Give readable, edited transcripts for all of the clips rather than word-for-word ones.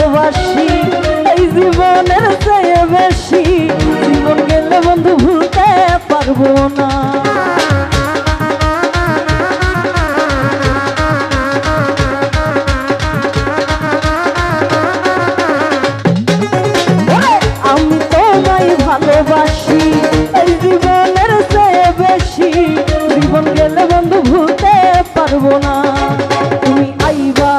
ভালোবাসি এই জীবনের চেয়ে বেশি, জীবন গেলে বন্ধু ভুলতে পারবো না। আমি তোমায় ভালোবাসি এই জীবনের চেয়ে বেশি, জীবন গেলে বন্ধু ভুলতে পারবো না। তুমি আইবা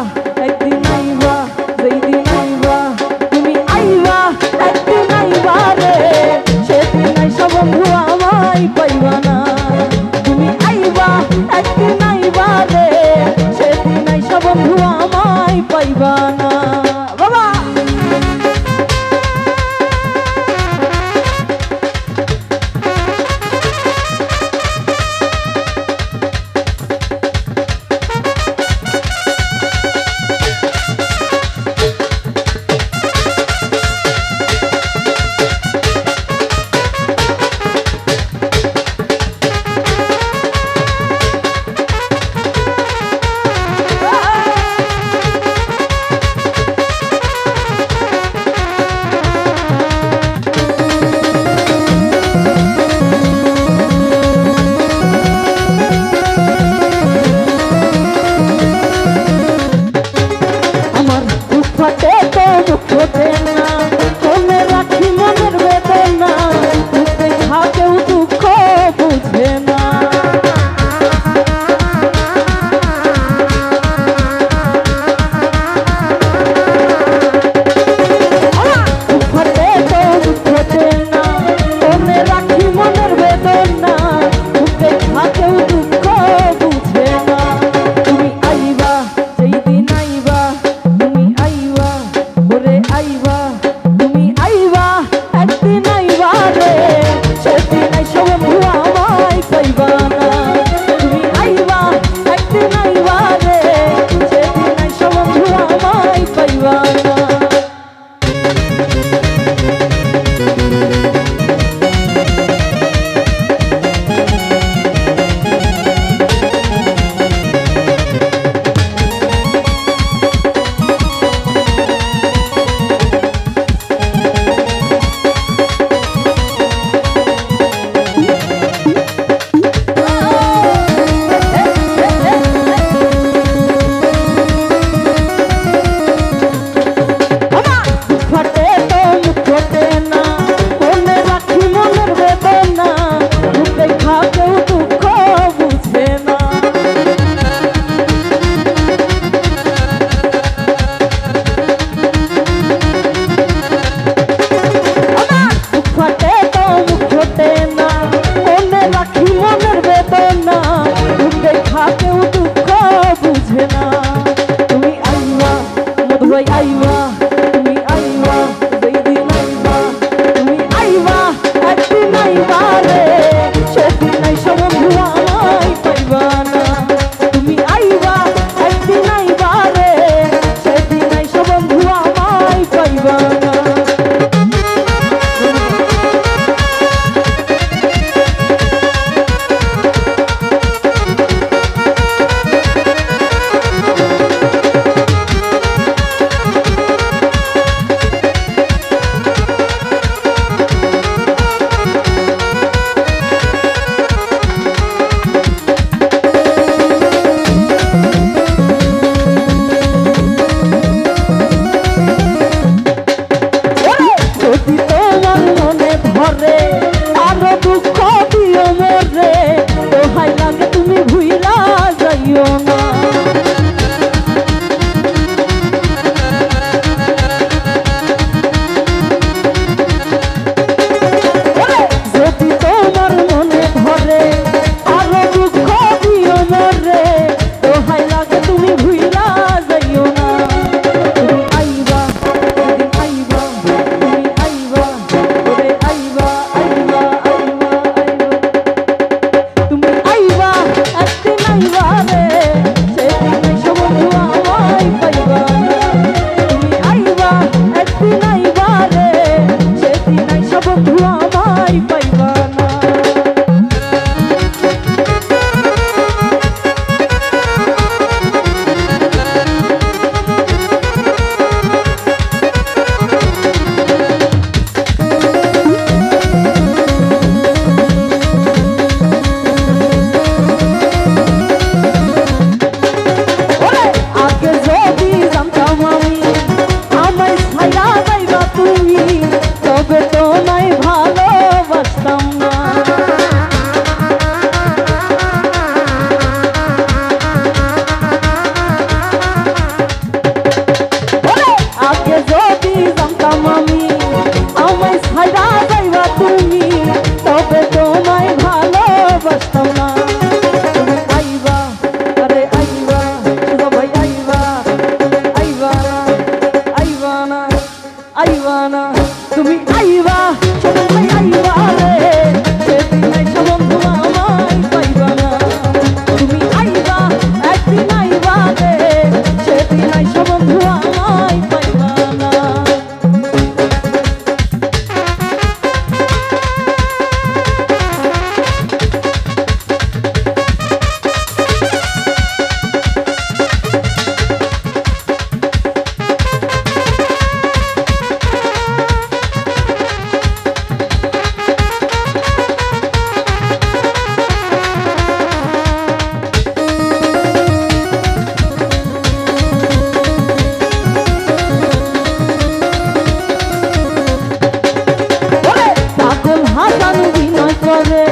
একদিন আইবা, যেই দিন আইবা তুমি আইবা একদিন আইবা রে, সেদিন আইসা বন্ধু আমায় পাইবা না। তুমি আইবা একদিন আইবা রে, সেদিন আইসা বন্ধু আমায় পাইবা না। বাবা ফোটে না, মনে রাখি মনের বেদনা, দেখা কেউ দুঃখ বুঝে না। ফোটে তো ফোটে না, মনে রাখি মনের বেদনা, দেখা কেউ দুঃখ বুঝে না। তুমি আইবা সেই দিন আইবা, তুমি আইবা ওরে আইবা, তুমি আইবা একদিন আইবা রে, সেদিন আইসা বন্ধু আমায় পাইবা না। তুমি আইবা একদিন আইবা রে, সেদিন আইসা বন্ধু আমায় পাইবা না। তুমি আইবা মধুরাই আইবা, তুমি আইবা যেই দিন আইবা, তুমি আইবা একদিন আইবা রে, সেদিন আইসা বন্ধু আমায় পাইবা না। তুমি আইবা একদিন আইবা রে, সেদিন আইসা বন্ধু আমায় পাইবা না। যাইবা তুমি তবে তোমায় ভালোবাসতাম না। আগে যদি জানতাম আমি আমায় ছাইরা যাইবা তুমি তবে তোমায় ভালোবাসতাম না। তুমি আইবা, আরে আইবা, সুজা ভাই আইবা, আইবা না, আইবা না, আইবা না, তুমি আইবা, সুজা ভাই আইবা রে, সেদিন আইসা বন্ধু আমায় পাইবা না। তুমি আইবা, একদিন আইবা রে, সেদিন আইসা বন্ধু আমায় পাইবা না। পাগল হাসান বিনয় করে